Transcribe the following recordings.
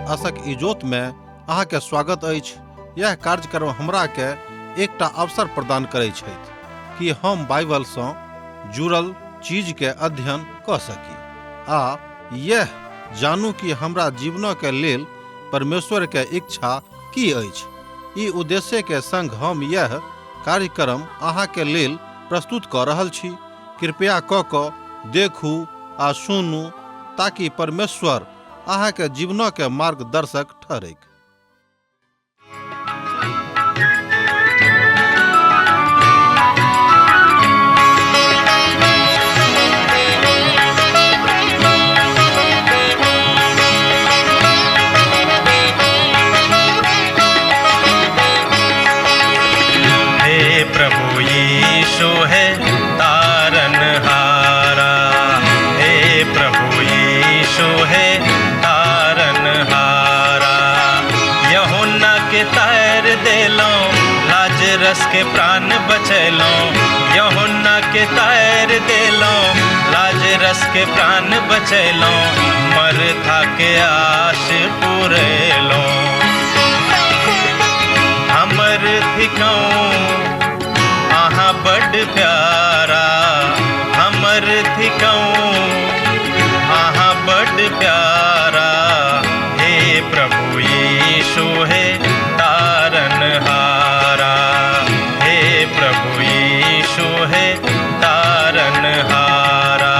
आशक इजोत में अहाँ के स्वागत अछि। यह कार्यक्रम हमरा के एकटा अवसर प्रदान करैत छथि कि हम बाइबल सँ जुड़ल चीज के अध्ययन क सकी आ यह जानू कि हमरा जीवन के लेल परमेश्वर के इच्छा की अछि। ई उद्देश्य के संग हम यह कार्यक्रम अहाँ के लेल प्रस्तुत क रहल छी। कृपया क देखू आ सुनू ताकि परमेश्वर अहाँ के जीवन के मार्गदर्शक ठहरे। प्रभु यीशु है तारनहारा, हे प्रभु यीशु है तारनहारा। यूहन्ना के तैर देलो, लाजरस के प्राण बचैलो। यूहन्ना के तैर देलो, लाजरस के प्राण बचैलो। मरथा के आश पुरैलो, हमर थिकौं आहा बड़ प्यारा। हमर थिकौं आहा बड़ प्यारा, हे प्रभु यीशु है तारनहारा, हे प्रभु यीशु है तारनहारा।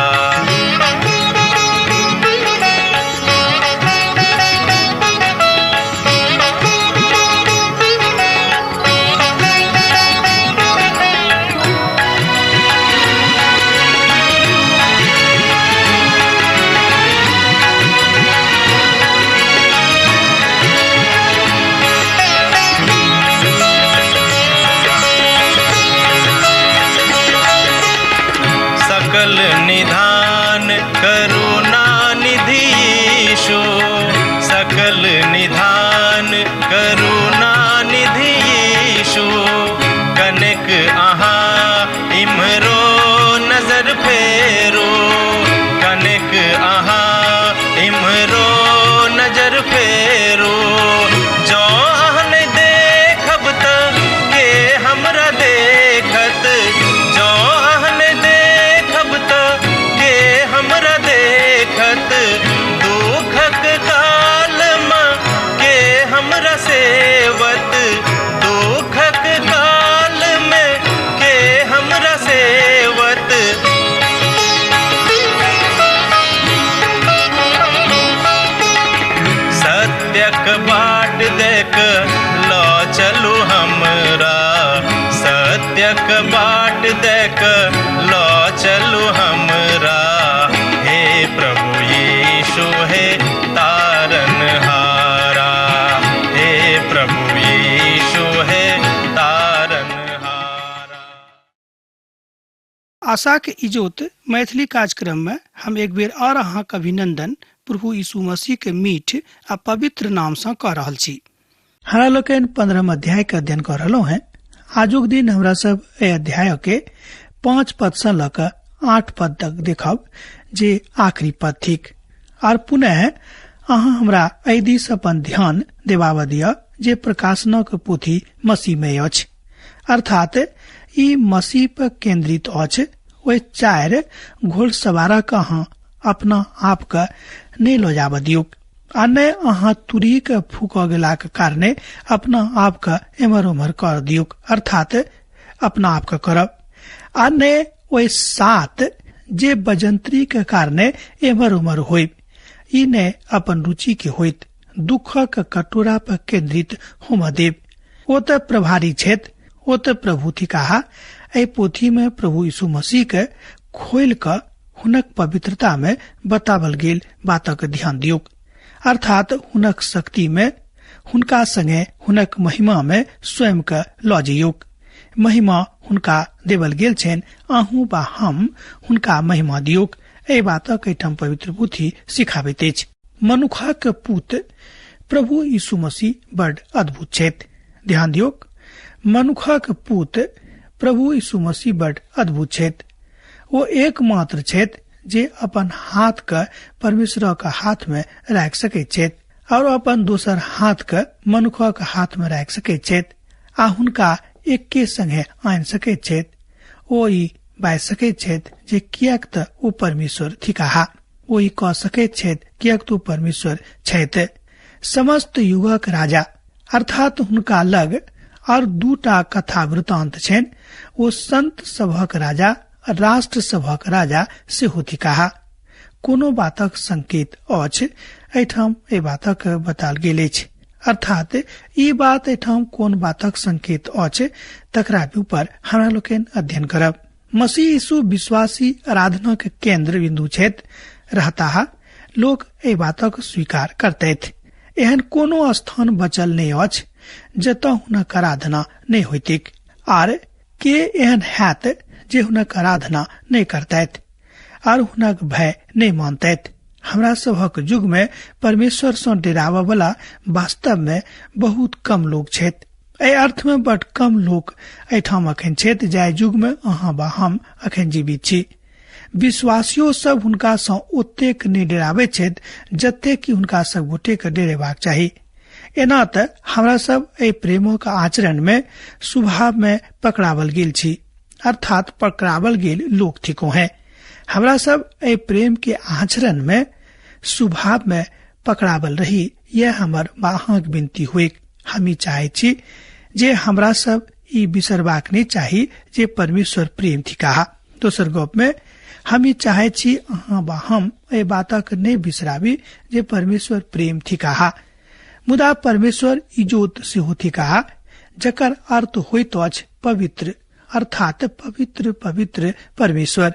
सकल निधान करुणा निधि यीशु, सकल निधान करुणा निधि यीशु। कनिक अहाँ इम्हरो नजर फेरो, कनिक अहाँ इम्हरो नजर फेरो। जो अहन देखब त के हमरा देखत, जो अहन देखब त के हमरा देखत। दुखक काल में के हमरा सेवत, दुखक काल में के हमरा सेवत। सत्यक बाट देख लो चलू हमरा, सत्यक बाट देख लो चलू हमरा। हे प्रभु यीशु है तारनहारा, हे प्रभु यीशु है तारनहारा। आशा के इजोत मैथिली कार्यक्रम में हम एक बेर और अहाँ के अभिनंदन प्रभु यीशु मसीह के मीठ आ पवित्र नाम से कह रहल छी। हमरा लोकन 15 अध्याय के अध्ययन कर रहलो हैं। आजुक दिन हमरा सब ए अध्याय के 5 पद से लक 8 पद तक देखब जे आखिरी पद थिक। और पुनः अहाँ हमरा एहि दिस अपन ध्यान देबाब दिया जे प्रकाशनक पोथी मसीह में अछि, अर्थात ई मसीह पर केंद्रित अछि। ओहि 4 घोड़सवारा के अहाँ अपना आप के नहीं लो जाब दियो, आ ने अहाँ तुरी के फूक गेला के कारणे अपना आप के एमर उमर कर दियो, अर्थात अपना आप के करब। आ ने ओहि 7 जे बजंत्री के कारणे एमर उमर होइब, ई ने अपन रुचि के होइत। दुख के कटोरा पर केंद्रित होम देव, ओ त प्रभारी छेत, ओ त प्रभु थी कहा। ए पोथी में प्रभु यीशु मसीह के खोल क हुनक पवित्रता में बतावल गेल बातक ध्यान दियो, अर्थात हुनक शक्ति में, हुनका संगे हुनक महिमा में स्वयं के ल जइयो। महिमा हुनका देवल गेल छेन, आहू बा हम हुनका महिमा दियो। ए बातक एठम पवित्र पोथी सिखाबैत अछि। मनुखा के पुत प्रभु यीशु मसीह बड़ अद्भुत छेत। ध्यान दियो, मनुखा के पुत प्रभु यीशु मसीह बड़ अद्भुत छेत। वो एकमात्र छेत जे अपन हाथ के परमेश्वर के हाथ में राख सके छेत और अपन दोसर हाथ के मनुखक हाथ में राख सके छथि आ हुनका एके संगे आनि सके छथि। ओ ई बाजि सके छथि जे कियाक त ओ परमेश्वर थिकाहा, ओ ई कह सके छथि कियाक त ओ परमेश्वर छथि। समस्त युगक राजा अर्थात हुनका लग और दूटा कथा वृतांत छनि। ओ संत सभक राजा, राष्ट्र सभक राजा सेहो थिकाहा। कोनो बातक संकेत अछि, एठाम ए बातक बताल गेल अछि। अर्थात ई बात एठाम कोन बातक संकेत अछि तकरा ऊपर हमरा लोकनि अध्ययन करब। मसीह यीशु विश्वासी आराधना के केंद्र बिंदु छथि। रहता लोक ए बातक स्वीकार करतैथ। एहन कोनो स्थान बचल नहीं अछि जतऽ हुनक आराधना नहीं होइतिक, आर के एहन हैत जे हुनक आराधना नहीं करतैथ और हुनक भय नहीं मानतैथ। हमरा सभक युग में परमेश्वर सँ डेरावा वाला वास्तव में बहुत कम लोग छथि। एहि अर्थ में बड कम लोग एठाम अखन छथि जाहि युग में अहाँ वा हम अखन जीवित छी। विश्वासियों सब हुनका सँ ओतेक नहीं डेराबैत छथि जतेक कि हुनका सब गोटे के डेरेबाक चाही। एना त हमरा सब एहि प्रेमक आचरण में स्वभाव में पकड़ावल गेल छी, अर्थात पकड़ावल गेल लोग थिको हैं। हमरा सब एहि प्रेम के आचरण में स्वभाव में पकड़ावल रही, यह हमर अहाँक विनती हुई। हम चाहे छी जे हमरा सब ई बिसरबाक नहीं चाही जे परमेश्वर प्रेम थिकाहा। दोसर गप में हम चाहे छी अहाँ वा हम ए बातक नहीं बिसराबी जे परमेश्वर प्रेम थिकाहा। मुदा परमेश्वर इजोत सेहो थिकाहा, जकर अर्थ होइत अछि पवित्र, अर्थात पवित्र पवित्र परमेश्वर।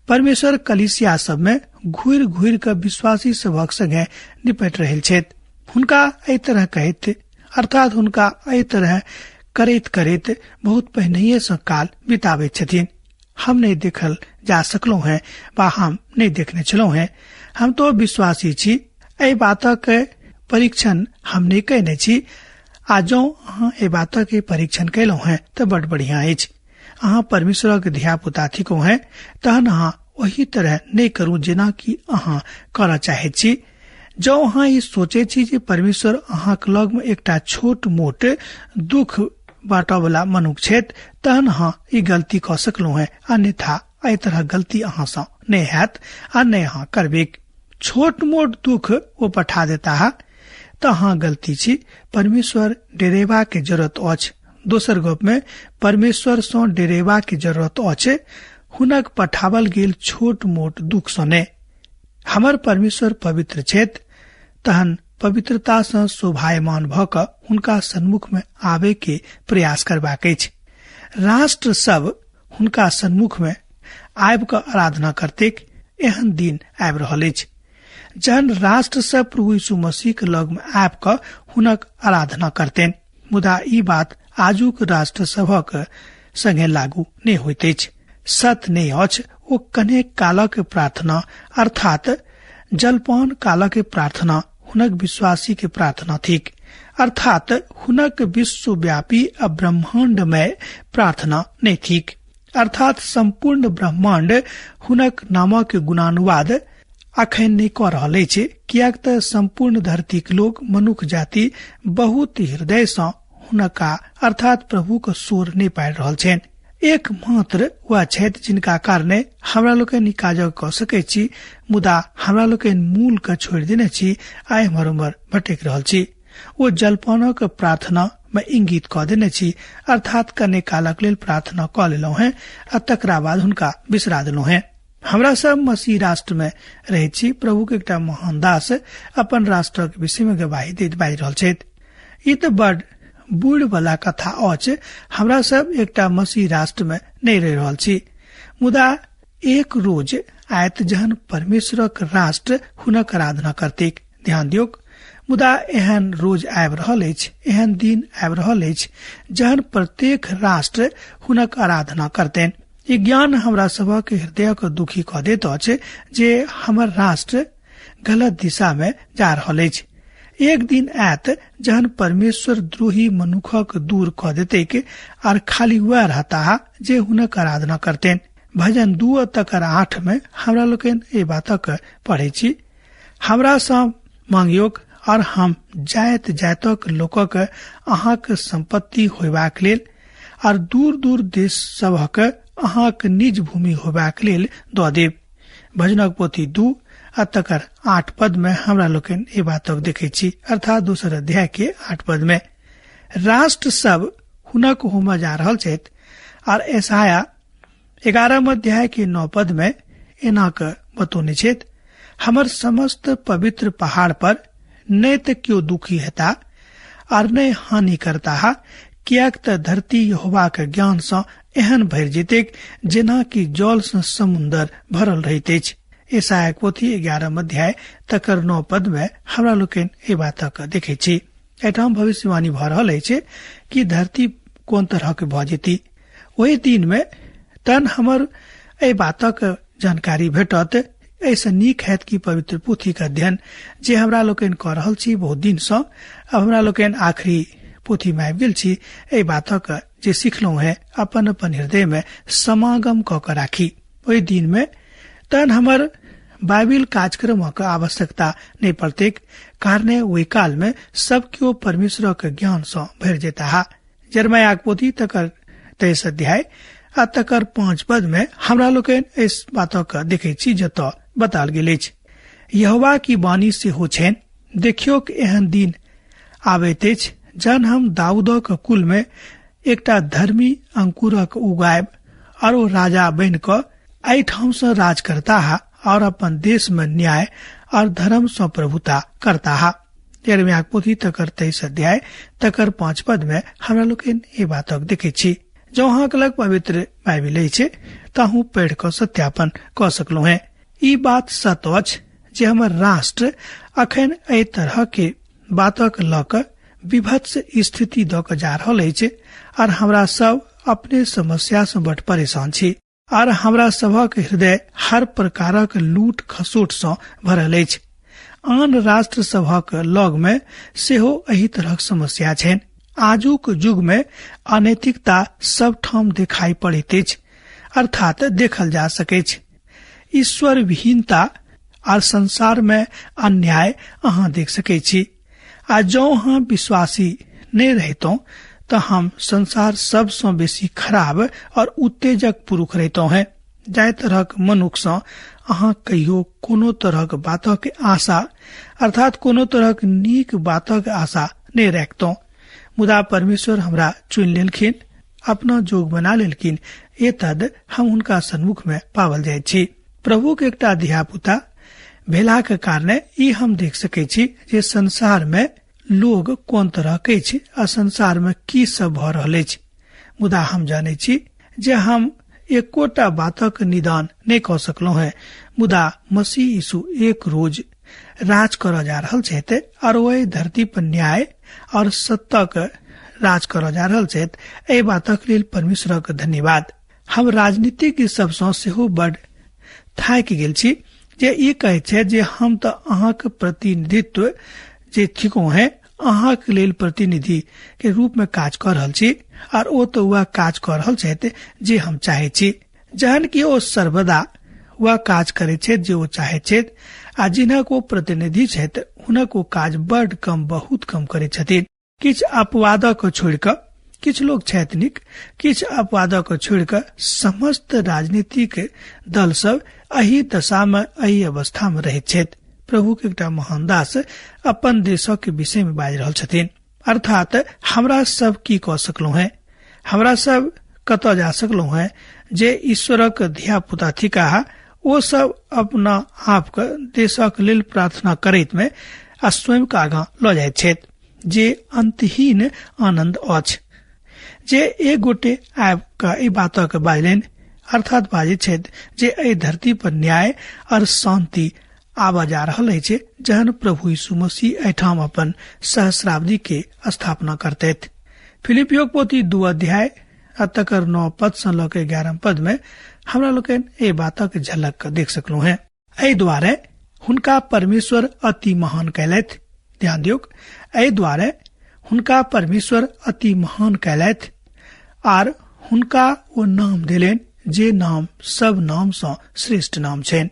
परमेश्वर कलीसिया सब में घूर घूर के विश्वासी सभक संगे निपट रहल छथि। हुनका एहि तरह कहैत, अर्थात हुनका एहि तरह करैत करैत बहुत पहिनहिए से काल बिताबैत छथिन। हम नहीं देखल जा सकलो हैं वा हम नहीं देखने चलो हैं। हम तो विश्वासी छी। एहि बातक परीक्षण हम नहीं कहने छी। आ जो अहाँ ए बातक परीक्षण कैलो हैं तो बड़ बढ़िया अछि। अहाँ परमेश्वरक धिया पुता थिको हैं तहन अहाँ वही तरह नहीं करू जेना कि अहाँ करऽ चाहे छी। जो अहाँ ई सोचे छी जे परमेश्वर अहाँक लग में एकटा छोट मोट दुख बाँटऽ वाला मनुख छथि तहन अहाँ ई गलती कऽ सकलो हैं। अन्यथा एहि तरह गलती अहाँ सँ नहीं हैत आ नहीं अहाँ करबे। छोट मोट दुख वो पठा देता है तो अहाँ गलती छी। परमेश्वर डेरेबा के जरूरत अछि। दोसर गप में परमेश्वर सँ डेरेबा के जरूरत अछि, हुनक पठावल गेल छोट मोट दुख सँ नहीं। हमर परमेश्वर पवित्र छथि, तहन पवित्रता सँ शोभायमान भ क हुनका सन्मुख में आबे के प्रयास करबाक अछि। राष्ट्र सब हुनका सन्मुख में आबि क आराधना करतेक एहन दिन आबि रहल अछि जहन राष्ट्र सब प्रभु यीशु मसीह के लग में आबि क हुनक आराधना करतेन। मुदा ई बात आजुक राष्ट्र सभक संगे लागू नहीं होइत अछि। सत नहीं अछि ओ कनेक कालक प्रार्थना, अर्थात जलपान कालक प्रार्थना हुनक विश्वासी के प्रार्थना थिक, अर्थात हुनक विश्वव्यापी आ ब्रह्मांडमय प्रार्थना नहीं थिक। अर्थात संपूर्ण ब्रह्मांड हुनक नामक गुणानुवाद अखन नहीं कऽ रहल अछि, कियाक त संपूर्ण धरती के लोग मनुष्य जाति बहुत हृदय सँ हुनका अर्थात प्रभु के स्वर नहीं पाबि रहल छनि। एक मात्र वह छथि जिनका कारणे हमरा लोकनि काज कऽ सकै छी, मुदा हमरा लोकनि मूल के छोड़ि देने छी आ एम्हर उम्हर भटक रहल छी। ओ जलपानक प्रार्थना में इंगित कऽ देने छी, अर्थात कने कालक लेल प्रार्थना कऽ लेलहुँ हैं आ तकरा बाद हुनका बिसरा देलहुँ हैं। हमरा सब मसीह राष्ट्र में रहे छी। प्रभु के एकटा महान दास अपन राष्ट्र के विषय में गवाही दैत बाजि रहल छथि। ई त बड़ बूढ़ वाला कथा अछि। हमरा सब एकटा मसीह राष्ट्र में नहीं रह रहल छी, मुदा एक रोज आयत जहन परमेश्वरक राष्ट्र हुनक आराधना करतेक। ध्यान दियौक, मुदा एहन रोज आबि रहल अछि, एहन दिन आबि रहल अछि जहन प्रत्येक राष्ट्र हुनक आराधना करतेन। ई ज्ञान हमरा सबक हृदय के दुखी कऽ दैत अछि जे हमर राष्ट्र गलत दिशा में जा रहल अछि। एक दिन आयत जहन परमेश्वर द्रोही मनुखक दूर कऽ देतेक आर खाली वह रहता जे हुनक आराधना करतेन। भजन 2:8 में हमरा लोकनि ए बातक पढ़े छी, हमरा सँ मांगियोक और हम जायत जायतक लोकक अहाँक संपत्ति होयबाक लेल और दूर दूर देश सभक अहाँक निज भूमि होयबाक लेल दऽ देब। भजनक पोथी 2 आ तकर 8 पद में हमरा लोकन ए बातक देखे छी, अर्थात 2 अध्याय के 8 पद में राष्ट्र सब हुनक होम जा रहल छथि। और यशाया 11 अध्याय के 9 पद में एनाक बतौने छथि, हमर समस्त पवित्र पहाड़ पर न तो क्यों दुखी हेता और न हानि करता हा, कियाक त धरती यहोवा के ज्ञान से एहन भर जेतेक जेना कि जल से समुन्दर भरल रहते। यशाया पोथी 11 अध्याय तकर 9 पद में हमरा लोकन ए बातक देखे छी। एठाम भविष्यवाणी भ रहल अछि कि धरती कोन तरह के भ जेती। वही दिन में तन हमर ए बातक जानकारी भेटत। ऐसा नीक हैत कि पवित्र पोथी का अध्ययन जे हमरा लोकन कर रहल छी बहुत दिन से, अब हमरा लोकन आखिरी पोथी में आबि गेल छी। ए बातक जे सिखलौ है अपन अपन हृदय में समागम क के राखी। ओहि दिन में तन हमर बाइबिल कार्यक्रम के आवश्यकता नहीं पड़ते, कारण वही काल में सब क्यों परमेश्वर के ज्ञान से भर जेता हा। यिर्मयाह पोथी तकर 23 अध्याय आ तकर 5 पद में हमरा लोकन इस बातक देखे छी जत बताल गेल अछि, यहोवा की वाणी से हो छेन, देखियो कि एहन दिन आबैत अछि जहन हम दाऊदक कुल में एकटा धर्मी अंकुरक उगायब और वो राजा बन क एहि ठाम से राज करता हा और अपन देश में न्याय और धर्म से प्रभुता करता हा। यिर्मयाह पोथी तकर 23 अध्याय तकर 5 पद में हमरा लोकन ए बातक देखे छी। जो अहाँ लग पवित्र बाइबिल छै ताहू पढ़ क सत्यापन क सकलौ है। ई बात सत अछि जे हमर राष्ट्र अखन एहि तरह के बातक ल क विभत्स स्थिति द क जा रहल अछि और हमरा सब अपने समस्या से बड़ परेशान छी और हमरा सबक हृदय हर प्रकारक लूट खसोट से भरल अछि। आन राष्ट्र सभक लग में सेहो एही तरहक समस्या छनि। आजुक युग में अनैतिकता सब ठाम दिखाई पड़ैत अछि, अर्थात देखल जा सकैछ। ईश्वर विहीनता और संसार में अन्याय अहाँ देख सकै छी। आ जो अहाँ विश्वासी नहीं रहतौ तो हम संसार सबसे बेसी खराब और उत्तेजक पुरुष रहतौ हैं। जाय तरहक मनुख से अहाँ कहियो कोनो तरहक बातक आशा अर्थात कोनो तरहक नीक बातक आशा नहीं रखतौ। मुदा परमेश्वर हमरा चुन लेलखिन, अपना जोग बना लेलखिन, ए तद हम उनका सन्मुख में पावल जाय छी। प्रभु के एकटा धियापुता भेला के कारणे ई हम देख सकै छी जे संसार में लोग कोन तरह के छै आ संसार में की सब भ रहल अछि। मुदा हम जानै छी जे हम एकोटा बातक निदान नहीं क सकलौ है। मुदा मसीह यीशु एक रोज राज कर जा रहल छथि और वही धरती पर न्याय और सत्यक राज कर जा रहल छथि। एहि बातक लेल परमेश्वरक धन्यवाद। हम राजनीतिक सबसँ सेहो बड़ थाकि गेल छी जे ई कहै छै जे हम तो अहाँक प्रतिनिधित्व जे थिको है अहाँक लेल प्रतिनिधि के रूप में काज कर रहल छी और ओ तो वह काज कर रहल छथि जे हम चाहे छी। जहन कि ओ सर्वदा वह काज करे छै जे ओ चाहे छै आ जिनक ओ प्रतिनिधि छथि हुनक ओ काज बड़ कम बहुत कम करे छथिन। किछ अपवादक छोड़ क किछ लोग छथि नीक, किछ अपवादक छोड़ क समस्त राजनीतिक दल सब एही दशा में एही अवस्था में रहैत छथि। प्रभु के एकटा महान दास अपन देशक के विषय में बाजि रहल छथिन, अर्थात हमरा सब की क सकलौ है, हमरा सब कत जा सकलौ है जे ईश्वरक धिया पुता थिका ओ सब अपना आप के देशक लेल प्रार्थना करैत में आ स्वयं के आगां ल जाइत छथि जे अंतहीन आनंद अछि। जे एक गोटे आब का ई बातक बाजलेन, अर्थात बाजित छथि जे एहि धरती पर न्याय और शांति आवा जा रहल अछि जहन प्रभु यीशु मसीह एठाम अपन सहस्राब्दी के स्थापना करतैथ। फिलिपियो पोथी 2 अध्याय तकर 9 पद से ल के 11 पद में हमरा लोकन ए बातक झलक देख सकलौ हैं। एहि द्वारे हुनका परमेश्वर अति महान कैलैथ। ध्यान दियौ, एहि द्वारे हुनका परमेश्वर अति महान कैलैथ आर हुनका वो नाम देलेन जे नाम सब नाम से श्रेष्ठ नाम छेन,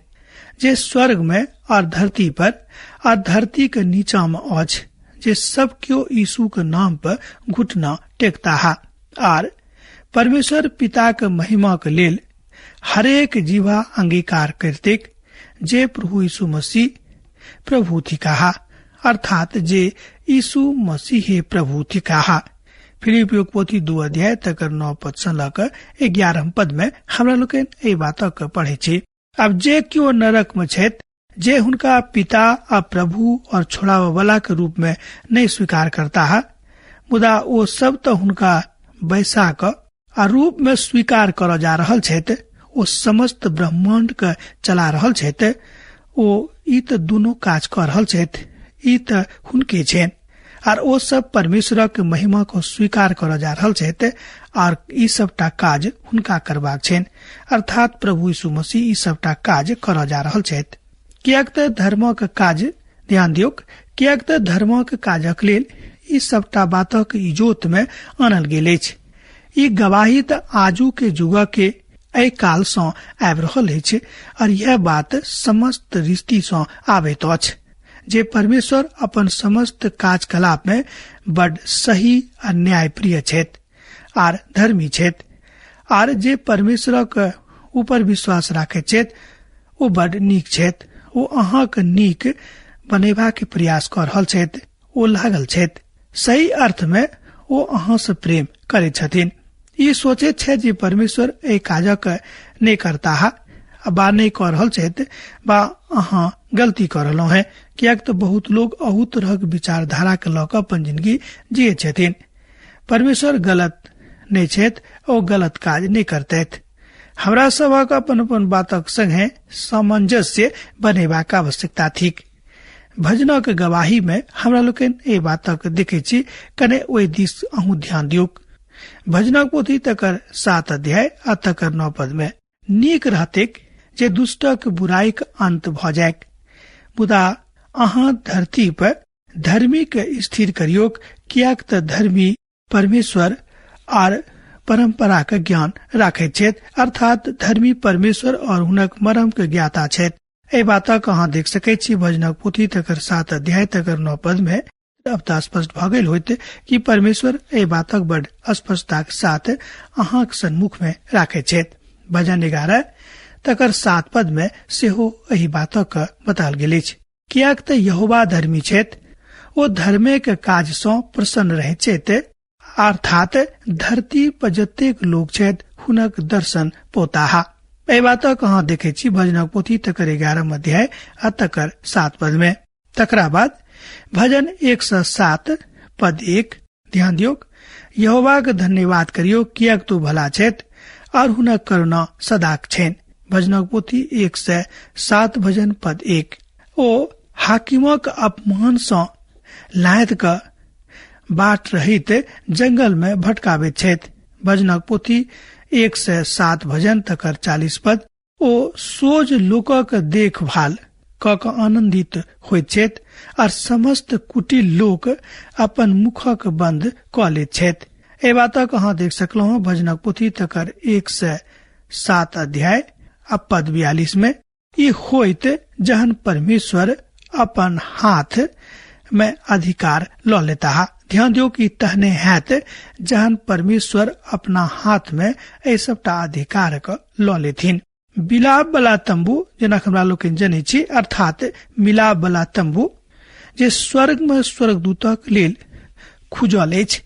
जे स्वर्ग में और धरती पर आ धरती के नीचा में अछि, जे सब क्यों यीशु के नाम पर घुटना टेकता है। आर परमेश्वर पिता के महिमा के लेल हरेक जीवा अंगीकार करते जे प्रभु यीशु मसीह प्रभु थी कहा, अर्थात जे यीशु मसीह प्रभु थी कहा। फिलिपियो पोथी 2 अध्याय तकर 9 पद से लकर 11 पद में हमरा लोग ए बात पढ़े छी। अब जे क्यों नरक में छेत, जे हुनका पिता आ प्रभु और छोड़ावे वाला के रूप में नहीं स्वीकार करता है, मुदा वो सब तो हुनका बैसा क आ रूप में स्वीकार कर जा रहल छेत, वो समस्त ब्रह्मांड के चला रहल छेत, वो ई त दोनों काज कर रहल छेत, ई त हुनके छेन, और वो सब परमेश्वर के महिमा को स्वीकार कर जा रहल छेत, और ई सबटा काज हुनका करबाक छेन, अर्थात प्रभु यीशु मसीह ई सबटा काज कर जा रहल छेत। कियाक त धर्म के काज, ध्यान दियौ, कियाक त धर्म के काजक लेल ई सबटा बातक इजोत में आनल गेल अछि। ई गवाही त आजू के जुग के एहि काल से आबि रहल अछि, और यह बात समस्त रीति से आबैत अछि जे परमेश्वर अपन समस्त कार्यकलाप में बड़ सही और न्याय प्रिय छेत आर धर्मी छेत, आर जे परमेश्वर के ऊपर विश्वास राखे छेत वो बड़ नीक छेत, वो अहाँ के नीक बनेबा के प्रयास कर रहल छेत, वो लागल छेत, सही अर्थ में वो अहाँ से प्रेम करे छथिन। ये सोचे छे जे परमेश्वर एक काजक नहीं करता है, बा नहीं कर रहल छेत, बा अहाँ गलती कर रहलो है, कियाक तो बहुत लोग अहू तरह के विचारधारा के लक अपन जिंदगी जिये छथिन। परमेश्वर गलत नहीं छेत और गलत काज नहीं करते। हमरा सबक अपन अपन बातक संगे सामंजस्य बनेबा का आवश्यकता थी। भजनों के गवाही में हमरा लोग ए बातक देखे छी, कने ओहि दिस अहू ध्यान दियौ। भजनक पोथी तकर 7 अध्याय आ तकर 9 पद में नीक रहते जे दुष्टक बुराई के अंत भ जाए, मुदा अहाँ धरती पर धर्मी के स्थिर करियो, कियाक त धर्मी परमेश्वर आर परंपरा के ज्ञान राखे छेत, अर्थात धर्मी परमेश्वर और हुनक मरम के ज्ञाता छेत। ए बातक अहाँ देख सकै छी भजनक पोथी तकर 7 अध्याय तकर 9 पद में। अब तो स्पष्ट भ गेल होते कि परमेश्वर ए बातक बड़ स्पष्टता के साथ अहाँ के सन्मुख में राखे छेत। भजन 11 तकर 7 पद में सेहो एही बातक बताल गेल अछि, कियाक त यहोवा धर्मी छेत, वो धर्मे के काज से प्रसन्न रहे छेत, अर्थात धरती पर जतेक लोग छेत हुनक दर्शन पोता हा। ए बातक अहाँ देखे छी भजनक पोथी तकर 11 अध्याय आ तकर 7 पद में। तकरा बाद भजन 107 पद 1, ध्यान दियो, यहोवा के धन्यवाद करियो, कियाक तू भला छेत और हुनक करुणा सदाक छेन। भजनक पोथी 107 भजन पद 1। ओ हाकिमक अपमान से लायत का बाट रहित जंगल में भटकावे छेत। भजनक पोथी 107 भजन तकर 40 पद। ओ सोज लोकक देखभाल क आनंदित होइत छेत, और समस्त कुटिल लोक अपन मुखक बंद क ले छेत। ए बातक अहाँ देख सकलहुँ भजनक पोथी तकर 107 अध्याय पद 42 में। ये होइत जहन परमेश्वर अपन हाथ में अधिकार ल लेता है। ध्यान दियो कि तहने हैत जहन परमेश्वर अपना हाथ में ए सबटा अधिकार क ल लेथिन। बिलाप वाला तंबू जेना हमरा लोग जने छी, अर्थात मिलाप वाला तंबू जे स्वर्ग में स्वर्गदूतक लेल खुजल अछि,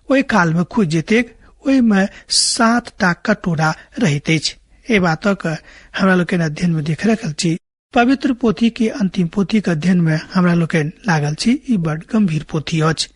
ओहि काल में खुज जेते, ओहि में 7टा कटोरा रहैत अछि। ए बातक हमरा लोग अध्ययन में देख रखल छी। पवित्र पोथी के अंतिम पोथी के अध्ययन में हमरा लोग लागल छी। ई बड़ गंभीर पोथी अछि।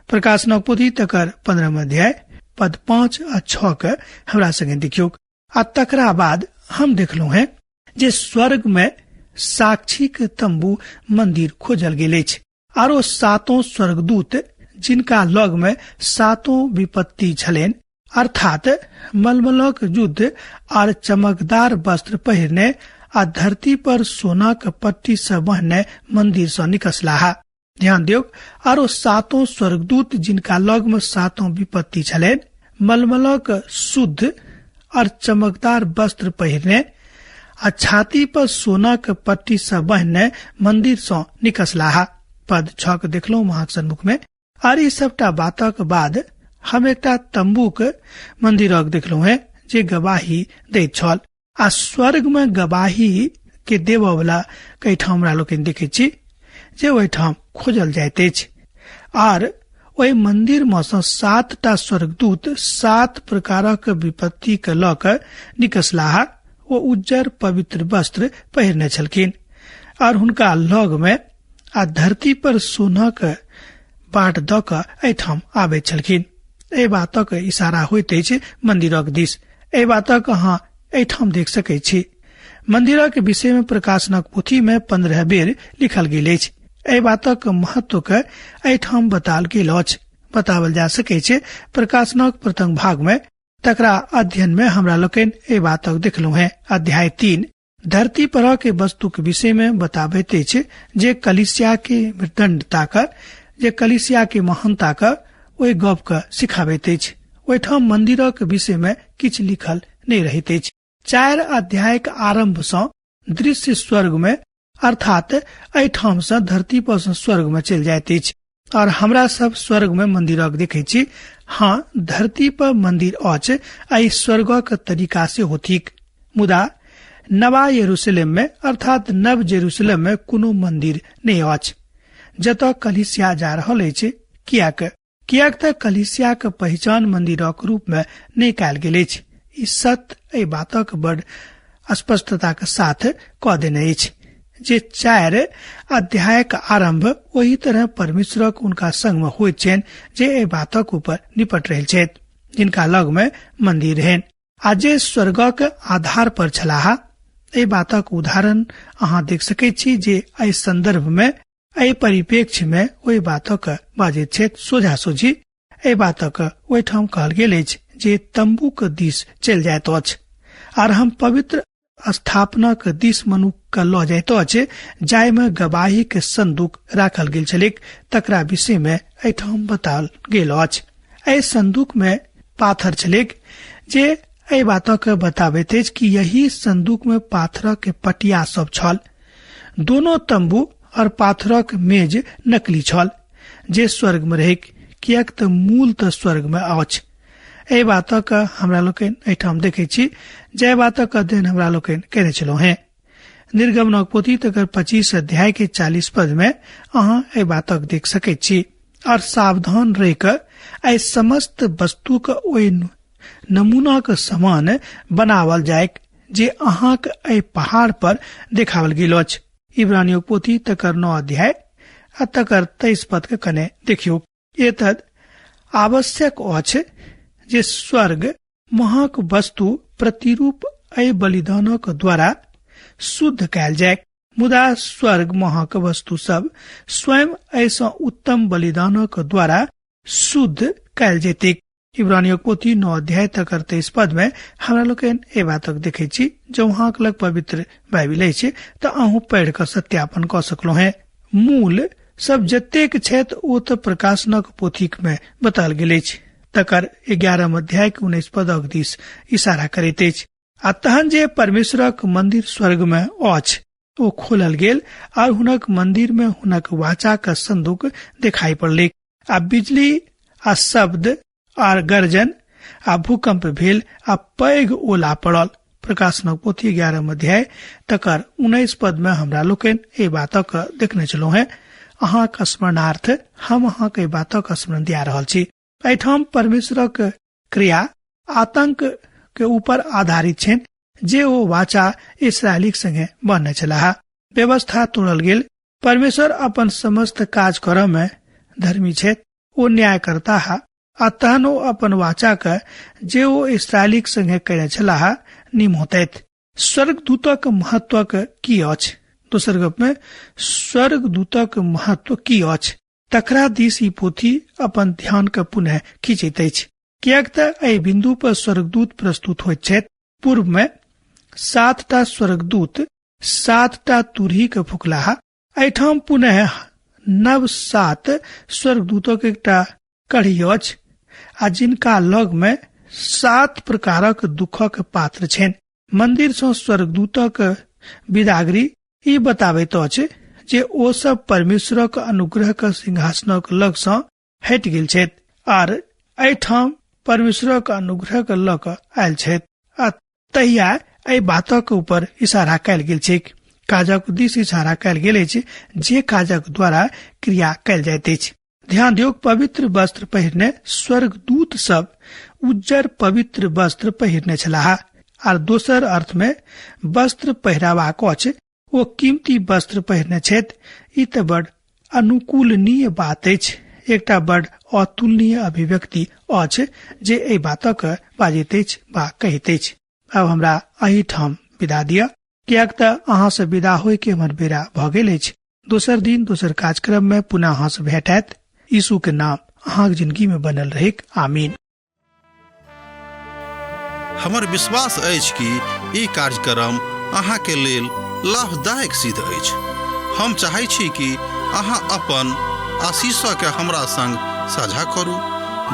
प्रकाशनक पोथी तकर 15 अध्याय पद 5 आ 6 के हमरा संगे देखियो। आ तकरा बाद हम देखलू है जे स्वर्ग में साक्षी के तंबू मंदिर खोजल गेल अछि, आरो 7 स्वर्गदूत जिनका लग में 7 विपत्ति छलेन, अर्थात मलमलक युद्ध और चमकदार वस्त्र पहिरने आ धरती पर सोना के पट्टी से बहने मंदिर से निकसलाहा। ध्यान दियो, आरो 7 स्वर्गदूत जिनका लग में 7 विपत्ति छलेन, मलमलक शुद्ध और चमकदार वस्त्र पहिरने आ छाती पर सोनाक पट्टी से बहने मंदिर से निकसलाहा। पद 6 के देखलो महाक सन्मुख में। आर ई सबटा बातक बाद हम एकटा तंबूक मंदिरक देखलो है जे गवाही दैत छल। आ स्वर्ग में गवाही के देव वाला कई ठाम हमरा लोग देखे छी जे ओहि ठाम खोजल जाइत अछि। आर ओहि मंदिर में से 7टा स्वर्गदूत 7 प्रकारक विपत्ति के लऽ कऽ निकसलाहा। ओ उज्जर पवित्र वस्त्र पहिरने छलखिन और हुनका लग में आ धरती पर सोनाक बाट दऽ कऽ एहिठाम आबैत छलखिन। एहि बातक इशारा होइत अछि मंदिरक दिस। एहि बातक अहाँ एहिठाम देख सकैत छी। मंदिरक विषय में प्रकाशनक पोथी में 15 बेर लिखल गेल अछि। एहि बातक महत्व के एहिठाम बताल गेल अछि। बतावल जा सकै छै प्रकाशनक प्रथम भाग में। तकरा अध्ययन में हमरा लोकनि एहि बातक देखलहुँ है। अध्याय 3 धरती पर के वस्तु के विषय में बताबैत अछि जे कलीसिया के मृदंडता का, जे कलीसिया के महानता का ओहि गप के सिखाबैत अछि। ओहिठाम मंदिरक विषय में किछ लिखल नहीं रहैत अछि। 4 अध्याय के आरंभ से दृश्य स्वर्ग में अर्थात एहिठाम से धरती पर से स्वर्ग में चल जाइत अछि और हमरा सब स्वर्ग में मंदिरक देखे छी। हाँ, धरती पर मंदिर अछि आई स्वर्गक तरीका से होथिक। मुदा नवा यरूशलेम में अर्थात नव जेरूशलेम में कोनो मंदिर नहीं अछि जतऽ कलीसिया जा रहल अछि। कियाक त कलीसिया के पहचान मंदिरक रूप में नहीं कयल गेल अछि। ई सत्य एहि बातक बड़ स्पष्टता के साथ कह देने अछि जे 4 अध्याय का आरंभ वही तरह परमेश्वरक उनका संग में होइत छनि जे एहि बातक ऊपर निपट रहल छथि, जिनका लग में मंदिर रहनि आ जे स्वर्गक आधार पर छलाहा। एहि बातक उदाहरण अहाँ देख सकैत छी जे एहि संदर्भ में, एहि परिप्रेक्ष्य में ओहि बातक बाजैत छथि। सोझा सोझी एहि बातक ओहिठाम कहल गेल अछि जे तंबूक दिस चलि जाइत अछि आर हम पवित्र स्थापना के दिस मनुख के लऽ जाइत अछि जाय में गवाही के संदूक राखल गेल छलैक। तकरा विषय में एहिठाम बताल गेल अछि। एहि संदूक में पाथर छलैक जे एहि बातक बताबैत अछि कि यही संदूक में पाथरक के पटिया सब छल। दोनों तंबू और पाथरक मेज नकली छल जे स्वर्ग में रहैक, कियाक त मूल त स्वर्ग में अछि। एहि बातक हमरा लोकनि एहिठाम देखे छी जे बातक अध्ययन हमरा लोकनि केने छलहुँ हैं। निर्गमनक पोथी तकर 25 अध्याय के 40 पद में अहाँ एहि बातक देख सकैत छी। और सावधान रहि कऽ एहि समस्त वस्तु के ओहि नमूना के समान बनावल जाय जे अहाँक एहि पहाड़ पर देखावल गेल अछि। इब्रानियों पोथी तकर 9 अध्याय आ तकर 23 पद के कने देखियो। एतद आवश्यक अछि जे स्वर्ग महाक वस्तु प्रतिरूप एहि बलिदानक द्वारा शुद्ध कयल जाय। मुदा स्वर्ग महाक वस्तु सब स्वयं ऐसा उत्तम बलिदानक द्वारा शुद्ध कयल जेतै। इब्रानियों पोथी 9 अध्याय तकर 23 पद में हमरा लोकनि ए बातक देखे छी। जब अहाँ लग पवित्र बाइबिल अछि तऽ अहूँ पढ़ि कऽ सत्यापन कऽ सकलहुँ हैं। मूल सब जतेक छथि ओ तऽ प्रकाशनक पोथीक में बताल गेल अछि। तकर 11 अध्याय के 19 पदक दिस इशारा करैत अछि। आ तहन जे परमेश्वरक मंदिर स्वर्ग में अछि ओ खोलल गेल और हुनक मंदिर में हुनक वाचा का संदूक दिखाई पड़लै। आ बिजली आ शब्द आर गर्जन आ भूकंप भेल आ पैघ ओला पड़ल। प्रकाशनक पोथी 11 अध्याय तकर 19 पद में हमरा लोकनि ए बातक देखने छलहुँ हैं। अहाँक स्मरणार्थ हम अहाँक ए बातक स्मरण दिया रहल छी। एहिठाम परमेश्वरक क्रिया आतंक के ऊपर आधारित छनि जे ओ वाचा इसराइली संगे बनने छलाह। व्यवस्था तोड़ल गेल। परमेश्वर अपन समस्त काज करऽ में धर्मी छथि। ओ न्याय करता है आ तहन ओ अपन वाचा के जे ओ इसराइली संगे कयने छलाह निमोतैत। स्वर्गदूतक महत्व की अछि? दोसर गप में स्वर्गदूतक महत्व की अछि तकरा दिस ई पोथी अपन ध्यान के पुनः खींचैत अछि। कियाक त एहि बिंदु पर स्वर्गदूत प्रस्तुत होइत छथि। पूर्व में 7टा स्वर्गदूत 7टा तुरही के फुकलाहा। एहिठाम पुनः नव 7 स्वर्गदूतक एकटा कड़ी अछि आ जिनका लग में 7 प्रकारक दुखक पात्र छनि। मंदिर से स्वर्गदूतक विदागरी ई बताबैत अछि जे ओ सब परमेश्वरक अनुग्रहक सिंहासनक लग सँ हटि गेल छथि आर एहिठाम परमेश्वरक अनुग्रहक लग कऽ आयल छथि आ तहिया एहि बातक ऊपर इशारा कयल गेल छै। काजक दिस इशारा कयल गेल अछि जे काजक द्वारा क्रिया कयल जाइत अछि। ध्यान दियौ, पवित्र वस्त्र पहिरने स्वर्गदूत सब उज्जर पवित्र वस्त्र पहिरने छलाह आर दोसर अर्थ में वस्त्र पहिरावाक अछि ओ कीमती वस्त्र पहिरने छथि। ई तऽ बड़ अनुकूलनीय बात अछि, एकटा बड़ अतुलनीय अभिव्यक्ति अछि जे एहि बातक बाजैत अछि वा कहैत अछि। अब हमरा एही ठाम विदा दिअ, कियाक तऽ अहाँ से विदा होय के हमर बेरा भऽ गेल अछि। दोसर दिन दोसर कार्यक्रम में पुनः अहाँ से भेट हैत। यीशु के नाम अहाँक जिंदगी में बनल रहेक। आमीन। हमर विश्वास अछि कि ई कार्यक्रम अहाँ के लेल लाभदायक सिद्ध अछि। हम चाहै छी कि अहाँ अपन आशीषक के हमरा संग साझा करू।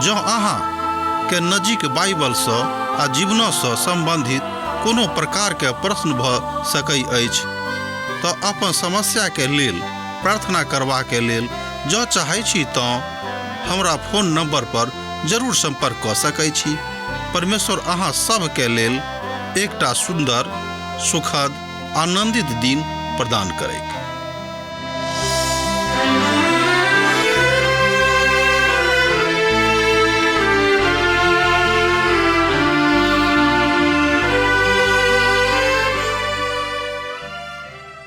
जँ अहाँ के नजीक बाइबल सँ आ जीवन सँ संबंधित कोनो प्रकार के प्रश्न भऽ सकै अछि तऽ अपन समस्या के लेल प्रार्थना करबा के लेल जँ चाहै छी तऽ हमरा फोन नंबर पर जरूर संपर्क कऽ सकै छी। परमेश्वर अहाँ सब के लेल एकटा सुंदर, सुखद, आनंदित दिन प्रदान करैक।